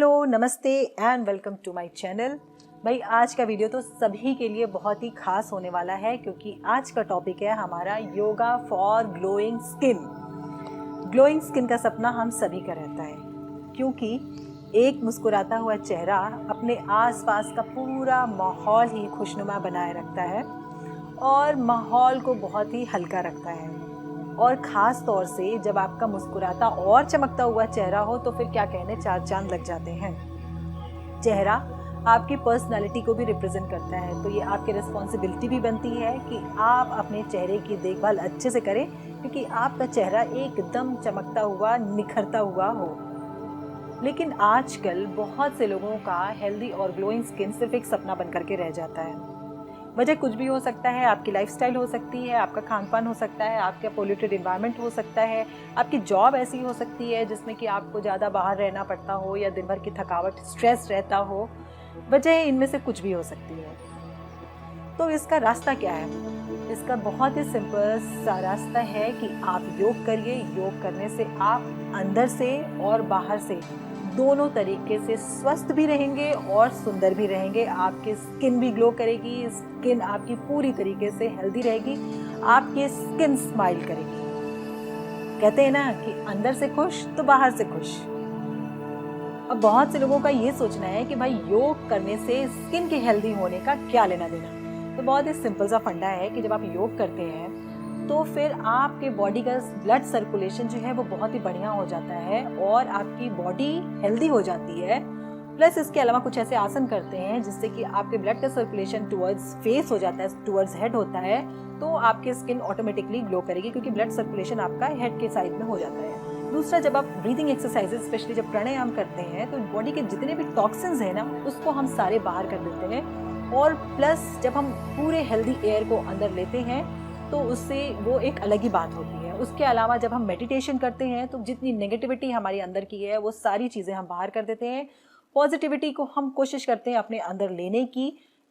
Hello, नमस्ते and welcome to my channel. भाई आज का वीडियो तो सभी के लिए बहुत ही खास होने वाला है क्योंकि आज का टॉपिक है हमारा yoga for glowing skin. Glowing skin का सपना हम सभी का रहता है क्योंकि एक मुस्कुराता हुआ चेहरा अपने आसपास का पूरा माहौल ही खुशनुमा बनाए रखता है और माहौल को बहुत ही हल्का रखता है। और ख़ास तौर से जब आपका मुस्कुराता और चमकता हुआ चेहरा हो तो फिर क्या कहने, चार चांद लग जाते हैं। चेहरा आपकी पर्सनालिटी को भी रिप्रेजेंट करता है, तो ये आपकी रिस्पॉन्सिबिलिटी भी बनती है कि आप अपने चेहरे की देखभाल अच्छे से करें क्योंकि आपका चेहरा एकदम चमकता हुआ, निखरता हुआ हो। लेकिन आजकल बहुत से लोगों का हेल्दी और ग्लोइंग स्किन सिर्फ एक सपना बन करके रह जाता है। वजह कुछ भी हो सकता है, आपकी लाइफस्टाइल हो सकती है, आपका खान पान हो सकता है, आपका पोल्यूटेड इन्वायरमेंट हो सकता है, आपकी जॉब ऐसी हो सकती है जिसमें कि आपको ज़्यादा बाहर रहना पड़ता हो या दिन भर की थकावट, स्ट्रेस रहता हो। वजह इनमें से कुछ भी हो सकती है। तो इसका रास्ता क्या है? इसका बहुत ही सिंपल सा रास्ता है कि आप योग करिए। योग करने से आप अंदर से और बाहर से दोनों तरीके से स्वस्थ भी रहेंगे और सुंदर भी रहेंगे। आपकी स्किन भी ग्लो करेगी, स्किन आपकी पूरी तरीके से हेल्दी रहेगी, आपकी स्किन स्माइल करेगी। कहते हैं ना कि अंदर से खुश तो बाहर से खुश। अब बहुत से लोगों का ये सोचना है कि भाई योग करने से स्किन के हेल्दी होने का क्या लेना देना। तो बहुत ही सिंपल सा फंडा है कि जब आप योग करते हैं तो फिर आपके बॉडी का ब्लड सर्कुलेशन जो है वो बहुत ही बढ़िया हो जाता है और आपकी बॉडी हेल्दी हो जाती है। प्लस इसके अलावा कुछ ऐसे आसन करते हैं जिससे कि आपके ब्लड का सर्कुलेशन टुवर्ड्स फेस हो जाता है, टुवर्ड्स हेड होता है, तो आपकी स्किन ऑटोमेटिकली ग्लो करेगी क्योंकि ब्लड सर्कुलेशन आपका हेड के साइड में हो जाता है। दूसरा, जब आप ब्रीदिंग एक्सरसाइजेज स्पेशली जब प्राणायाम करते हैं तो बॉडी के जितने भी टॉक्सिन्स हैं ना उसको हम सारे बाहर कर देते हैं। और प्लस जब हम पूरे हेल्दी एयर को अंदर लेते हैं तो उससे वो एक अलग ही बात होती है। उसके अलावा जब हम मेडिटेशन करते हैं तो जितनी नेगेटिविटी हमारे अंदर की है वो सारी चीज़ें हम बाहर कर देते हैं। पॉजिटिविटी को हम कोशिश करते हैं अपने अंदर लेने की।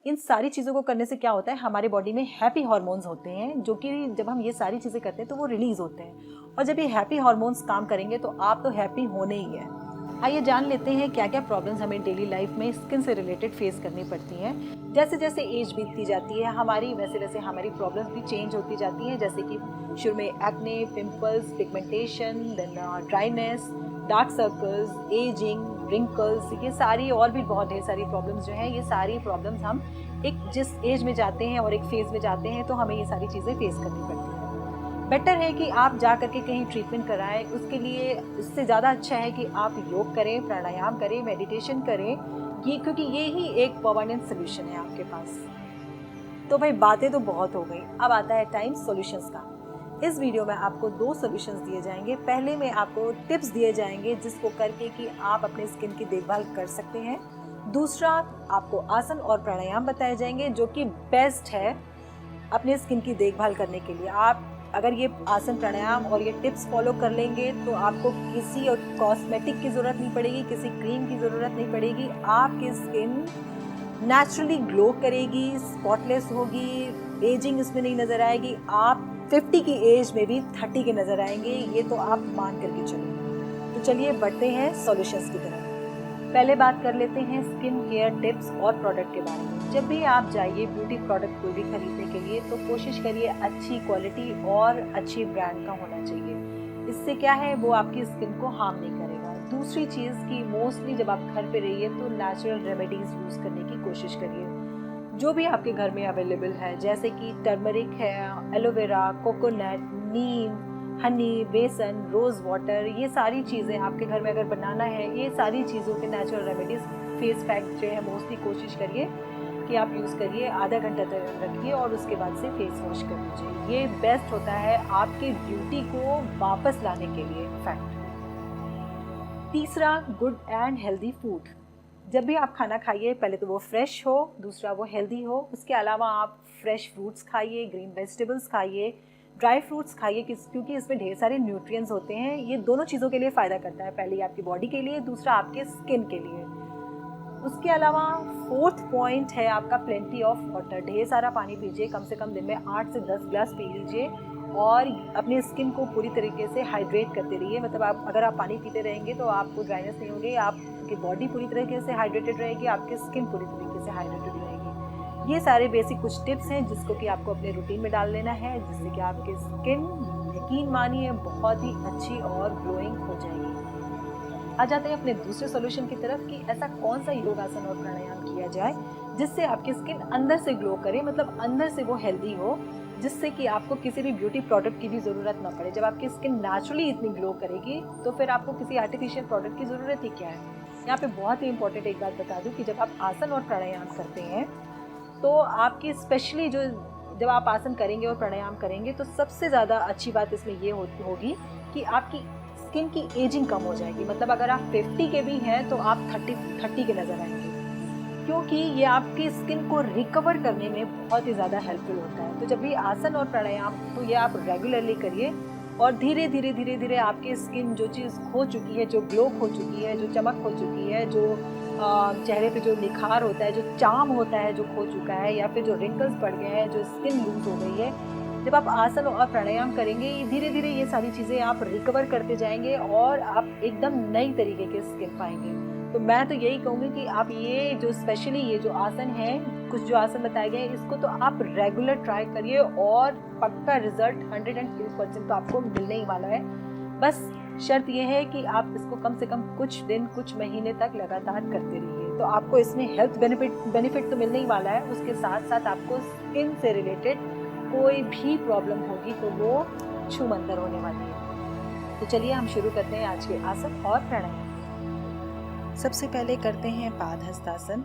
इन सारी चीज़ों को करने से क्या होता है, हमारे बॉडी में हैप्पी हार्मोन्स होते हैं जो कि जब हम ये सारी चीज़ें करते हैं तो वो रिलीज़ होते हैं। और जब ये हैप्पी हार्मोन्स काम करेंगे तो आप तो हैप्पी होने ही है। आइए जान लेते हैं क्या क्या प्रॉब्लम्स हमें डेली लाइफ में स्किन से रिलेटेड फेस करनी पड़ती हैं। जैसे जैसे एज बीतती जाती है हमारी, वैसे वैसे हमारी प्रॉब्लम्स भी चेंज होती जाती हैं। जैसे कि शुरू में acne, pimples, pigmentation, then dryness, dark circles, ageing, wrinkles, ये सारी और भी बहुत ढेर सारी प्रॉब्लम्स जो हैं, ये सारी प्रॉब्लम्स हम एक जिस एज में जाते हैं और एक फेज में जाते हैं तो हमें ये सारी चीज़ें फेस करनी पड़ती हैं। बेटर है कि आप जा करके कहीं ट्रीटमेंट कराएं। उसके लिए इससे ज़्यादा अच्छा है कि आप योग करें, प्राणायाम करें, मेडिटेशन करें, ये क्योंकि ये ही एक परमानेंट सोल्यूशन है आपके पास। तो भाई बातें तो बहुत हो गई, अब आता है टाइम सॉल्यूशंस का। इस वीडियो में आपको 2 सॉल्यूशंस दिए जाएंगे। पहले में आपको टिप्स दिए जाएंगे जिसको करके कि आप अपने स्किन की देखभाल कर सकते हैं। दूसरा, आपको आसन और प्राणायाम बताए जाएंगे जो कि बेस्ट है अपने स्किन की देखभाल करने के लिए। आप अगर ये आसन, प्राणायाम और ये टिप्स फॉलो कर लेंगे तो आपको किसी और कॉस्मेटिक की ज़रूरत नहीं पड़ेगी, किसी क्रीम की ज़रूरत नहीं पड़ेगी। आपकी स्किन नेचुरली ग्लो करेगी, स्पॉटलेस होगी, एजिंग इसमें नहीं नज़र आएगी। आप 50 की एज में भी 30 के नज़र आएंगे, ये तो आप मान करके चलो। तो चलिए बढ़ते हैं सॉल्यूशंस की तरफ। पहले बात कर लेते हैं स्किन केयर टिप्स और प्रोडक्ट के बारे में। जब भी आप जाइए ब्यूटी प्रोडक्ट कोई भी खरीदने के लिए तो कोशिश करिए अच्छी क्वालिटी और अच्छी ब्रांड का होना चाहिए। इससे क्या है, वो आपकी स्किन को हार्म नहीं करेगा। दूसरी चीज़ कि मोस्टली जब आप घर पे रहिए तो नेचुरल रेमेडीज़ यूज़ करने की कोशिश करिए जो भी आपके घर में अवेलेबल है, जैसे कि टर्मरिक है, एलोवेरा, कोकोनट, नीम, हनी, बेसन, रोज़ वाटर, ये सारी चीज़ें आपके घर में अगर बनाना है, ये सारी चीज़ों के नेचुरल रेमेडीज़। फेस पैक जो है मोस्टली कोशिश करिए कि आप यूज़ करिए, आधा घंटा तक रखिए और उसके बाद से फेस वॉश कर लीजिए। ये बेस्ट होता है आपकी ब्यूटी को वापस लाने के लिए। फैक्ट। तीसरा, गुड एंड हेल्दी फूड। जब भी आप खाना खाइए पहले तो वो फ्रेश हो, दूसरा वो हेल्दी हो। उसके अलावा आप फ्रेश फ्रूट्स खाइए, ग्रीन वेजिटेबल्स खाइए, ड्राई फ्रूट्स खाइए क्योंकि इसमें ढेर सारे न्यूट्रिएंट्स होते हैं। ये दोनों चीज़ों के लिए फ़ायदा करता है, पहले आपकी बॉडी के लिए, दूसरा आपके स्किन के लिए। उसके अलावा 4th पॉइंट है आपका प्लेंटी ऑफ वाटर। ढेर सारा पानी पीजिए, कम से कम दिन में 8 से 10 ग्लास पी लीजिए और अपनी स्किन को पूरी तरीके से हाइड्रेट करते रहिए। मतलब अगर आप पानी पीते रहेंगे तो आपको ड्राइनेस नहीं होगी, आपकी बॉडी पूरी तरीके से हाइड्रेटेड रहेगी, आपकी स्किन पूरी तरीके से हाइड्रेटेड रहेगी। ये सारे बेसिक कुछ टिप्स हैं जिसको कि आपको अपने रूटीन में डाल लेना है, जिससे कि आपकी स्किन, यकीन मानिए, बहुत ही अच्छी और ग्लोइंग हो जाएगी। आ जाते हैं अपने दूसरे सॉल्यूशन की तरफ कि ऐसा कौन सा योगासन और प्राणायाम किया जाए जिससे आपकी स्किन अंदर से ग्लो करे, मतलब अंदर से वो हेल्दी हो, जिससे कि आपको किसी भी ब्यूटी प्रोडक्ट की भी ज़रूरत ना पड़े। जब आपकी स्किन नेचुरली इतनी ग्लो करेगी तो फिर आपको किसी आर्टिफिशियल प्रोडक्ट की ज़रूरत ही क्या है। यहाँ पे बहुत ही इंपॉर्टेंट एक बात बता दूँ कि जब आप आसन और प्राणायाम करते हैं तो आपकी स्पेशली जब आप आसन करेंगे और प्राणायाम करेंगे तो सबसे ज़्यादा अच्छी बात इसमें ये होगी कि आपकी स्किन की एजिंग कम हो जाएगी। मतलब अगर आप 50 के भी हैं तो आप 30 के नज़र आएंगे, क्योंकि ये आपकी स्किन को रिकवर करने में बहुत ही ज़्यादा हेल्पफुल होता है। तो जब भी आसन और प्राणायाम, तो ये आप रेगुलरली करिए और धीरे धीरे आपकी स्किन जो चीज़ खो चुकी है, जो ग्लो खो चुकी है, जो चमक खो चुकी है, जो चेहरे पे जो निखार होता है, जो चार्म होता है जो खो चुका है, या फिर जो रिंकल्स पड़ गए हैं, जो स्किन लूज हो गई है, जब आप आसन और प्राणायाम करेंगे धीरे धीरे ये सारी चीज़ें आप रिकवर करते जाएंगे और आप एकदम नई तरीके की स्किन पाएंगे। तो मैं तो यही कहूँगी कि आप ये जो स्पेशली ये जो आसन है, कुछ जो आसन बताए गए हैं, इसको तो आप रेगुलर ट्राई करिए और पक्का रिजल्ट 102% तो आपको मिलने ही वाला है। बस शर्त यह है कि आप इसको कम से कम कुछ दिन, कुछ महीने तक लगातार करते रहिए। तो आपको इसमें हेल्थ बेनिफिट तो मिलने ही वाला है, उसके साथ साथ आपको स्किन से रिलेटेड कोई भी प्रॉब्लम होगी तो वो छूमंतर होने वाली है। तो चलिए हम शुरू करते हैं आज के आसन और प्राणायाम। सबसे पहले करते हैं पादहस्तासन।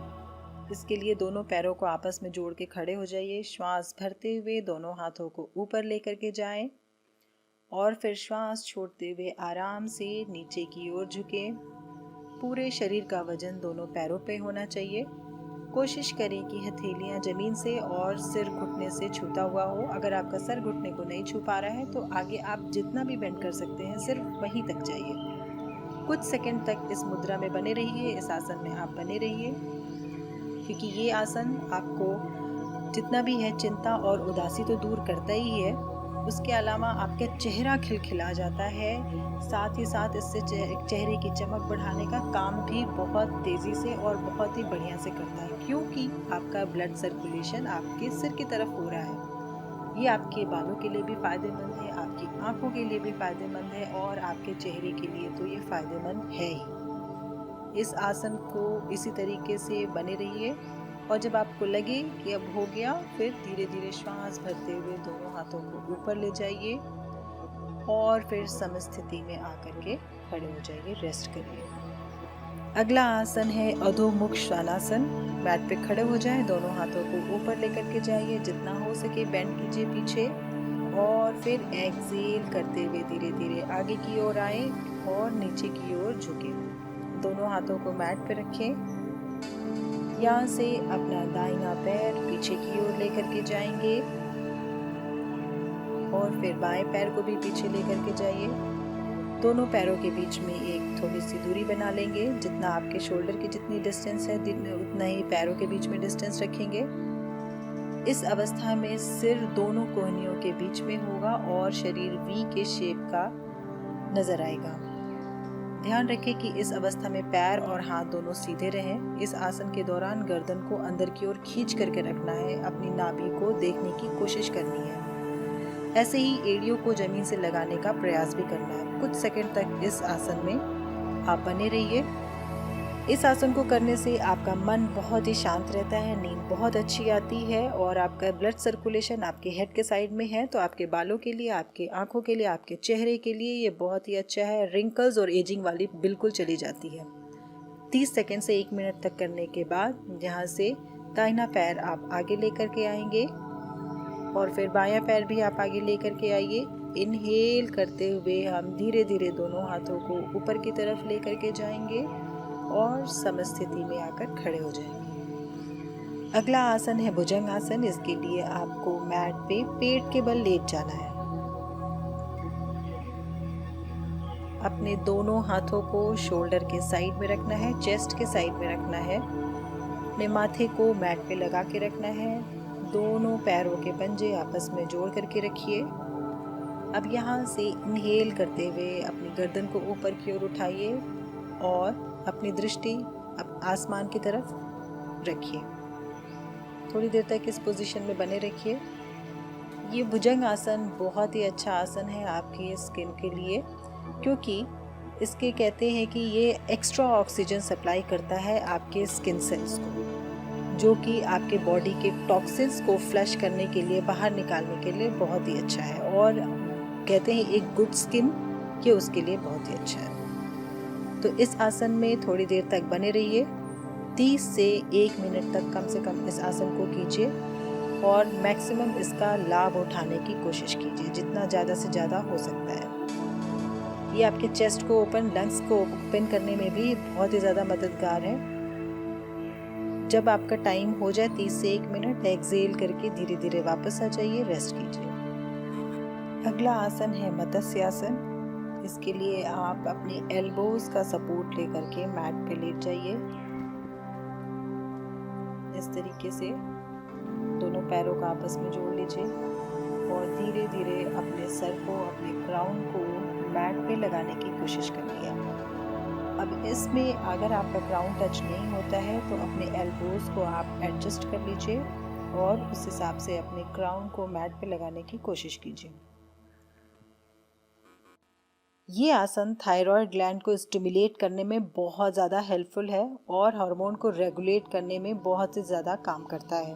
इसके लिए दोनों पैरों को आपस में जोड़ के खड़े हो जाइए। श्वास भरते हुए दोनों हाथों को ऊपर लेकर के जाएं और फिर श्वास छोड़ते हुए आराम से नीचे की ओर झुकें। पूरे शरीर का वजन दोनों पैरों पे होना चाहिए। कोशिश करें कि हथेलियां जमीन से और सिर घुटने से छूता हुआ हो। अगर आपका सर घुटने को नहीं छू पा रहा है तो आगे आप जितना भी बेंड कर सकते हैं सिर्फ वहीं तक जाइए। कुछ सेकंड तक इस मुद्रा में बने रहिए, इस आसन में आप बने रहिए, क्योंकि ये आसन आपको जितना भी है चिंता और उदासी तो दूर करता ही है, उसके अलावा आपका चेहरा खिलखिला जाता है। साथ ही साथ इससे चेहरे की चमक बढ़ाने का काम भी बहुत तेज़ी से और बहुत ही बढ़िया से करता है, क्योंकि आपका ब्लड सर्कुलेशन आपके सिर की तरफ हो रहा है। ये आपके बालों के लिए भी फ़ायदेमंद है, आपकी आंखों के लिए भी फ़ायदेमंद है और आपके चेहरे के लिए तो ये फ़ायदेमंद है ही। इस आसन को इसी तरीके से बने रहिए और जब आपको लगे कि अब हो गया, फिर धीरे धीरे श्वास भरते हुए दोनों हाथों को ऊपर ले जाइए और फिर समस्थिति में आकर के खड़े हो जाइए, रेस्ट करिए। अगला आसन है अधोमुख श्वानासन। मैट पे खड़े हो जाएं, दोनों हाथों को ऊपर लेकर के जाइए, जितना हो सके बेंड कीजिए पीछे और फिर एक्सेल करते हुए धीरे धीरे आगे की ओर आए और नीचे की ओर झुके। दोनों हाथों को मैट पे रखें। यहाँ से अपना दाहिना पैर पीछे की ओर लेकर के जाएंगे और फिर बाएं पैर को भी पीछे लेकर के जाइए। दोनों पैरों के बीच में एक थोड़ी सी दूरी बना लेंगे। जितना आपके शोल्डर की जितनी डिस्टेंस है उतना ही पैरों के बीच में डिस्टेंस रखेंगे। इस अवस्था में सिर दोनों कोहनियों के बीच में होगा और शरीर वी के शेप का नजर आएगा। ध्यान रखें कि इस अवस्था में पैर और हाथ दोनों सीधे रहें। इस आसन के दौरान गर्दन को अंदर की ओर खींच करके रखना है, अपनी नाभि को देखने की कोशिश करनी है। ऐसे ही एड़ियों को जमीन से लगाने का प्रयास भी करना है। कुछ सेकंड तक इस आसन में आप बने रहिए। इस आसन को करने से आपका मन बहुत ही शांत रहता है, नींद बहुत अच्छी आती है और आपका ब्लड सर्कुलेशन आपके हेड के साइड में है, तो आपके बालों के लिए, आपके आंखों के लिए, आपके चेहरे के लिए ये बहुत ही अच्छा है। रिंकल्स और एजिंग वाली बिल्कुल चली जाती है। 30 सेकंड से 1 मिनट तक करने के बाद यहाँ से दाहिना पैर आप आगे लेकर के आएंगे और फिर बायां पैर भी आप आगे लेकर के आइए। इनहेल करते हुए हम धीरे धीरे दोनों हाथों को ऊपर की तरफ लेकर के जाएंगे और समस्थिति में आकर खड़े हो जाएंगे। अगला आसन है भुजंग आसन। इसके लिए आपको मैट पे पेट के बल लेट जाना है। अपने दोनों हाथों को शोल्डर के साइड में रखना है, चेस्ट के साइड में रखना है। अपने माथे को मैट पे लगा के रखना है। दोनों पैरों के पंजे आपस में जोड़ करके रखिए अब यहाँ से इनहेल करते हुए अपनी गर्दन को ऊपर की ओर उठाइए और अपनी दृष्टि अब आसमान की तरफ रखिए। थोड़ी देर तक इस पोजीशन में बने रखिए। ये भुजंग आसन बहुत ही अच्छा आसन है आपकी स्किन के लिए, क्योंकि इसके कहते हैं कि ये एक्स्ट्रा ऑक्सीजन सप्लाई करता है आपके स्किन सेल्स को, जो कि आपके बॉडी के टॉक्सिन्स को फ्लश करने के लिए, बाहर निकालने के लिए बहुत ही अच्छा है। और कहते हैं एक गुड स्किन ये उसके लिए बहुत ही अच्छा है। तो इस आसन में थोड़ी देर तक बने रहिए। 30 से 1 मिनट तक कम से कम इस आसन को कीजिए और मैक्सिमम इसका लाभ उठाने की कोशिश कीजिए, जितना ज़्यादा से ज़्यादा हो सकता है। ये आपके चेस्ट को ओपन, लंग्स को ओपन करने में भी बहुत ही ज़्यादा मददगार है। जब आपका टाइम हो जाए 30 से 1 मिनट, एक्सेल करके धीरे धीरे वापस आ जाइए, रेस्ट कीजिए। अगला आसन है मत्स्य आसन। इसके लिए आप अपनी एल्बोज का सपोर्ट लेकर के मैट पे लेट जाइए। इस तरीके से दोनों पैरों को आपस में जोड़ लीजिए और धीरे धीरे अपने सर को, अपने क्राउन को मैट पे लगाने की कोशिश करिए। अब इसमें अगर आपका क्राउन टच नहीं होता है तो अपने एल्बोज को आप एडजस्ट कर लीजिए और उस हिसाब से अपने क्राउन को मैट पे लगाने की कोशिश कीजिए। ये आसन थायराइड ग्लैंड को स्टिमुलेट करने में बहुत ज़्यादा हेल्पफुल है और हार्मोन को रेगुलेट करने में बहुत ही ज़्यादा काम करता है।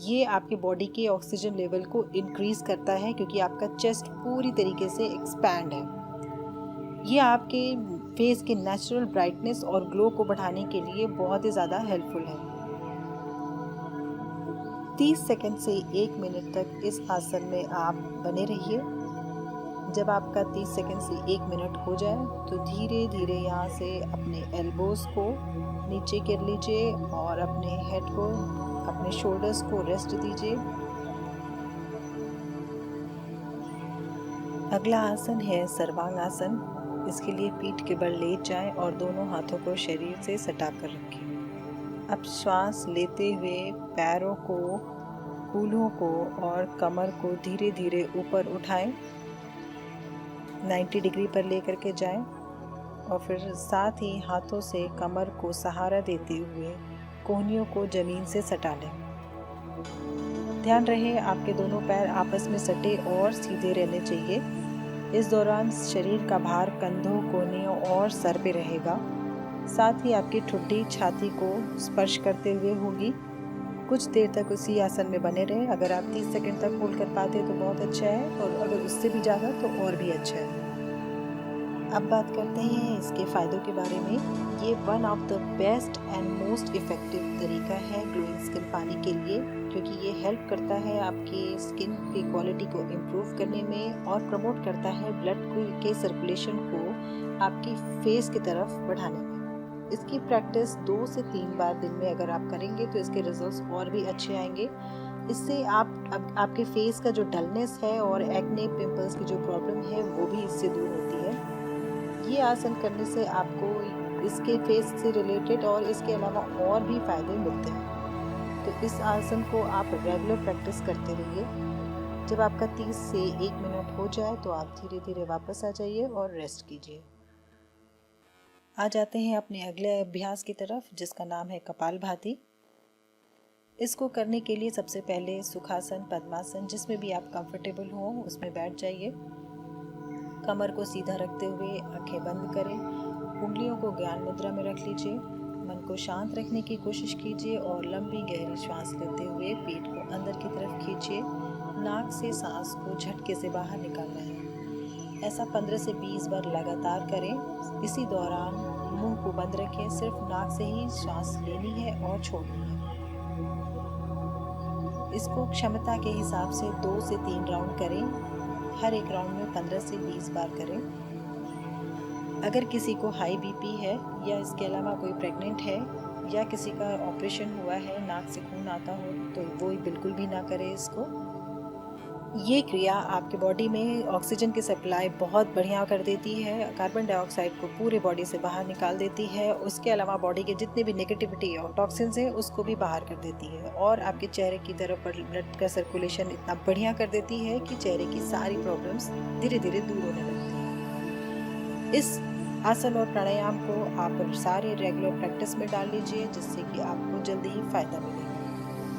ये आपके बॉडी के ऑक्सीजन लेवल को इंक्रीज करता है, क्योंकि आपका चेस्ट पूरी तरीके से एक्सपैंड है। ये आपके फेस के नेचुरल ब्राइटनेस और ग्लो को बढ़ाने के लिए बहुत ही ज़्यादा हेल्पफुल है। 30 सेकंड से 1 मिनट तक इस आसन में आप बने रहिए। जब आपका 30 सेकंड से 1 मिनट हो जाए तो धीरे धीरे यहाँ से अपने एल्बोज को नीचे कर लीजिए और अपने हेड को, अपने शोल्डर्स को रेस्ट दीजिए। अगला आसन है सर्वांग आसन। इसके लिए पीठ के बल लेट जाएं और दोनों हाथों को शरीर से सटा कर रखें। अब श्वास लेते हुए पैरों को, कूल्हों को और कमर को धीरे धीरे ऊपर उठाएं, 90 डिग्री पर लेकर के जाएं और फिर साथ ही हाथों से कमर को सहारा देते हुए कोहनियों को जमीन से सटा लें। ध्यान रहे आपके दोनों पैर आपस में सटे और सीधे रहने चाहिए। इस दौरान शरीर का भार कंधों, कोहनियों और सर पे रहेगा। साथ ही आपकी ठुड्डी छाती को स्पर्श करते हुए होगी। कुछ देर तक उसी आसन में बने रहे। अगर आप 30 सेकंड तक होल्ड कर पाते तो बहुत अच्छा है और अगर उससे भी ज़्यादा तो और भी अच्छा है। अब बात करते हैं इसके फ़ायदों के बारे में। ये one of the best and most effective तरीका है ग्लोइंग स्किन पाने के लिए, क्योंकि ये हेल्प करता है आपके स्किन की क्वालिटी को इम्प्रूव करने में और प्रमोट करता है ब्लड के सर्कुलेशन को आपकी फेस की तरफ बढ़ाने में। इसकी प्रैक्टिस 2 से 3 बार दिन में अगर आप करेंगे तो इसके रिजल्ट्स और भी अच्छे आएंगे। इससे आपके फेस का जो डलनेस है और एक्ने, पिंपल्स की जो प्रॉब्लम है वो भी इससे दूर होती है। ये आसन करने से आपको इसके फेस से रिलेटेड और इसके अलावा और भी फ़ायदे मिलते हैं। तो इस आसन को आप रेगुलर प्रैक्टिस करते रहिए। जब आपका 30 से 1 मिनट हो जाए तो आप धीरे धीरे वापस आ जाइए और रेस्ट कीजिए। आ जाते हैं अपने अगले अभ्यास की तरफ, जिसका नाम है कपालभाति। इसको करने के लिए सबसे पहले सुखासन, पद्मासन, जिसमें भी आप कंफर्टेबल हो उसमें बैठ जाइए। कमर को सीधा रखते हुए आंखें बंद करें, उंगलियों को ज्ञान मुद्रा में रख लीजिए। मन को शांत रखने की कोशिश कीजिए और लंबी गहरी श्वास लेते हुए पेट को अंदर की तरफ खींचिए। नाक से सांस को झटके से बाहर निकालना है। ऐसा 15 से 20 बार लगातार करें। इसी दौरान मुंह को बंद रखें, सिर्फ नाक से ही श्वास लेनी है और छोड़नी है। इसको क्षमता के हिसाब से 2 से 3 राउंड करें। हर एक राउंड में 15 से 20 बार करें। अगर किसी को हाई बीपी है या इसके अलावा कोई प्रेग्नेंट है या किसी का ऑपरेशन हुआ है, नाक से खून आता हो, तो वो बिल्कुल भी ना करे इसको। ये क्रिया आपके बॉडी में ऑक्सीजन की सप्लाई बहुत बढ़िया कर देती है, कार्बन डाइऑक्साइड को पूरे बॉडी से बाहर निकाल देती है। उसके अलावा बॉडी के जितने भी नेगेटिविटी और टॉक्सिन्स हैं उसको भी बाहर कर देती है और आपके चेहरे की तरफ ब्लड का सर्कुलेशन इतना बढ़िया कर देती है कि चेहरे की सारी प्रॉब्लम्स धीरे धीरे दूर होने लगती हैं। इस आसन और प्राणायाम को आप सारे रेगुलर प्रैक्टिस में डाल लीजिए, जिससे कि आपको जल्दी ही फायदा मिलेगा।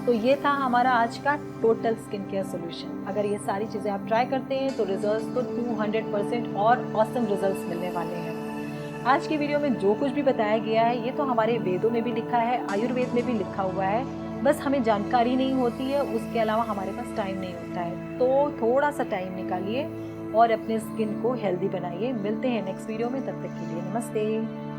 तो ये था हमारा आज का टोटल स्किन केयर सोल्यूशन। अगर ये सारी चीज़ें आप ट्राई करते हैं तो रिजल्ट्स तो 200% और ऑसम रिजल्ट्स मिलने वाले हैं। आज की वीडियो में जो कुछ भी बताया गया है ये तो हमारे वेदों में भी लिखा है, आयुर्वेद में भी लिखा हुआ है, बस हमें जानकारी नहीं होती है, उसके अलावा हमारे पास टाइम नहीं होता है। तो थोड़ा सा टाइम निकालिए और अपने स्किन को हेल्दी बनाइए। मिलते हैं नेक्स्ट वीडियो में, तब तक के लिए नमस्ते।